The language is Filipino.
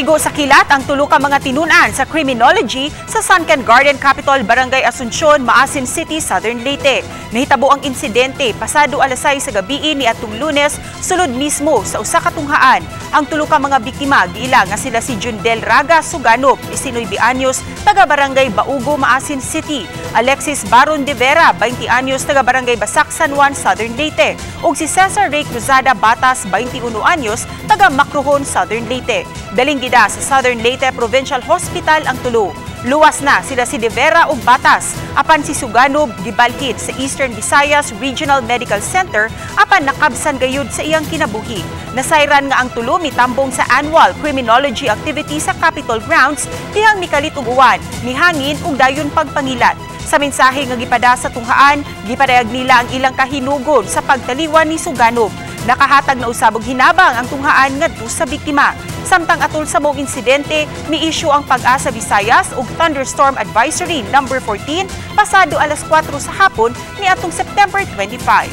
Migo sa kilat ang tulo ka mga tinunan sa criminology sa Sunken Garden Capital, Barangay Asuncion, Maasin City, Southern Leyte. Nahitabo ang insidente pasado alas 6 sa gabi ni atong Lunes sulod mismo sa usa ka tunghaan. Ang tulo ka mga biktima giila nga sila si Jundel Raga Suganop, 19 anyos, taga Barangay Baugo, Maasin City; Alexis Baron de Vera, 20 anyos, taga Barangay Basak, San Juan, Southern Leyte; ug si Cesar Ray Cruzada Batas, 21 anyos, taga Macrohon, Southern Leyte. Daling gida sa Southern Leyte Provincial Hospital ang tulo. Luwas na sila si De Vera ug Batas, apan si Suganob gibalhid sa Eastern Visayas Regional Medical Center apan nakabsan gayud sa iyang kinabuhi. Nasayran nga ang tulo mitambong sa annual criminology activity sa Capitol Grounds dihang mikalit og uwan, mihangin ug dayon pagpangilat. Sa mensahe nga gipada sa tunghaan, gipadayag nila ang ilang kahinugon sa pagtaliwan ni Suganob. Nakahatag na usabog hinabang ang tunghaan ngadto sa biktima. Samtang atol sa mong insidente, mi-issue ang Pag-asa Visayas ug Thunderstorm Advisory No. 14 pasado alas 4 sa hapon niadtong September 25.